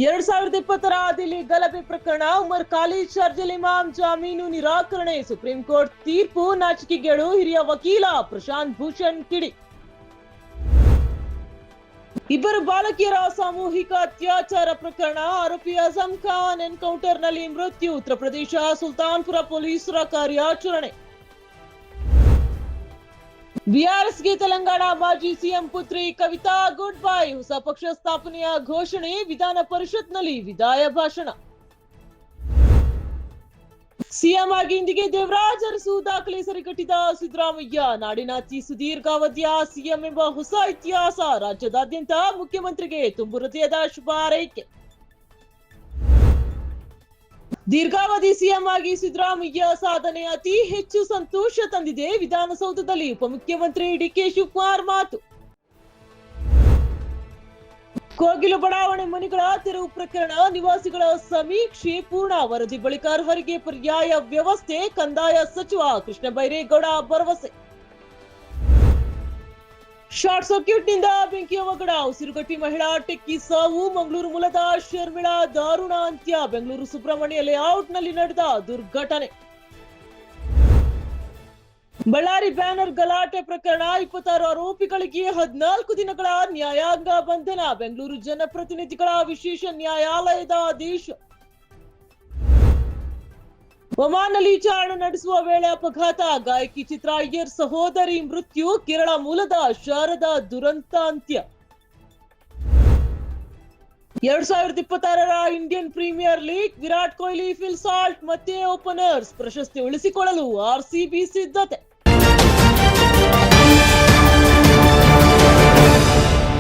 2020 ದಿಲ್ಲಿ ಗಲಭೆ ಪ್ರಕರಣ ಉಮರ್ ಖಾಲಿದ್ ಶರ್ಜಿಲ್ ಇಮಾಮ್ ಜಾಮೀನು ನಿರಾಕರಣೆ. ಸುಪ್ರೀಂ ಕೋರ್ಟ್ ತೀರ್ಪು ನಾಚಿಕೆಗೇಡು. ಹಿರಿಯ ವಕೀಲ ಪ್ರಶಾಂತ್ ಭೂಷಣ್ ಕಿಡಿ. ಇಬ್ಬರು ಬಾಲಕಿಯರ ಸಾಮೂಹಿಕ ಅತ್ಯಾಚಾರ ಪ್ರಕರಣ. ಆರೋಪಿ ಅಜಂ ಖಾನ್ ಎನ್ಕೌಂಟರ್ನಲ್ಲಿ ಮೃತ್ಯು. ಉತ್ತರ ಪ್ರದೇಶ ಸುಲ್ತಾನ್ಪುರ ಪೊಲೀಸರ ಕಾರ್ಯಾಚರಣೆ. ಬಿಆರ್ಎಸ್ಗೆ ತೆಲಂಗಾಣ ಮಾಜಿ ಸಿಎಂ ಪುತ್ರಿ ಕವಿತಾ ಗುಡ್ ಬೈ. ಹೊಸ ಪಕ್ಷ ಸ್ಥಾಪನೆಯ ಘೋಷಣೆ. ವಿಧಾನ ಪರಿಷತ್ನಲ್ಲಿ ವಿದಾಯ ಭಾಷಣ. ಸಿಎಂ ಆಗಿ ಇಂದಿಗೆ ದೇವರಾಜ್ ಅರಸು ದಾಖಲೆ ಸರಿಗಟ್ಟಿದ ಸಿದ್ದರಾಮಯ್ಯ. ನಾಡಿನ ಅತಿ ಸುದೀರ್ಘಾವಧಿಯ ಸಿಎಂ ಎಂಬ ಹೊಸ ಇತಿಹಾಸ. ರಾಜ್ಯದಾದ್ಯಂತ ಮುಖ್ಯಮಂತ್ರಿಗೆ ತುಂಬು ಹೃದಯದ ಶುಭ ಹಾರೈಕೆ. ದೀರ್ಘಾವಧಿ ಸಿಎಂ ಆಗಿ ಸಿದ್ದರಾಮಯ್ಯ ಸಾಧನೆ ಅತಿ ಹೆಚ್ಚು ಸಂತೋಷ ತಂದಿದೆ. ವಿಧಾನಸೌಧದಲ್ಲಿ ಉಪಮುಖ್ಯಮಂತ್ರಿ ಡಿಕೆ ಶಿವಕುಮಾರ್ ಮಾತು. ಕೋಗಿಲು ಬಡಾವಣೆ ಮನೆಗಳ ತೆರವು ಪ್ರಕರಣ. ನಿವಾಸಿಗಳ ಸಮೀಕ್ಷೆ ಪೂರ್ಣ. ವರದಿ ಬಳಿಕ ಅರ್ಹರಿಗೆ ಪರ್ಯಾಯ ವ್ಯವಸ್ಥೆ. ಕಂದಾಯ ಸಚಿವ ಕೃಷ್ಣ ಬೈರೇಗೌಡ ಭರವಸೆ. ಶಾರ್ಟ್ ಸರ್ಕ್ಯೂಟ್ನಿಂದ ಬೆಂಕಿ ಅವಘಡ. ಉಸಿರುಗಟ್ಟಿ ಮಹಿಳಾ ಟೆಕ್ಕಿ ಸಾವು. ಮಂಗಳೂರು ಮೂಲದ ಶರ್ಮಿಳಾ ದಾರುಣ ಅಂತ್ಯ. ಬೆಂಗಳೂರು ಸುಬ್ರಹ್ಮಣ್ಯ ಲೇಔಟ್ನಲ್ಲಿ ನಡೆದ ದುರ್ಘಟನೆ. ಬಳ್ಳಾರಿ ಬ್ಯಾನರ್ ಗಲಾಟೆ ಪ್ರಕರಣ. 26 ಆರೋಪಿಗಳಿಗೆ 14 ದಿನಗಳ ನ್ಯಾಯಾಂಗ ಬಂಧನ. ಬೆಂಗಳೂರು ಜನಪ್ರತಿನಿಧಿಗಳ ವಿಶೇಷ ನ್ಯಾಯಾಲಯದ ಆದೇಶ. ಒಮಾನ್ನಲ್ಲಿ ಚಾರಣ ನಡೆಸುವ ವೇಳೆ ಅಪಘಾತ. ಗಾಯಕಿ ಚಿತ್ರಾ ಅಯ್ಯರ್ ಸಹೋದರಿ ಮೃತ್ಯು. ಕೇರಳ ಮೂಲದ ಶಾರದಾ ದುರಂತ ಅಂತ್ಯ. 2026ರ Indian premier league. Virat Kohli, Phil Salt ಮತ್ತೆ ಓಪನರ್ಸ್. ಪ್ರಶಸ್ತಿ ಉಳಿಸಿಕೊಳ್ಳಲು ಆರ್ಸಿಬಿ ಸಿದ್ಧತೆ.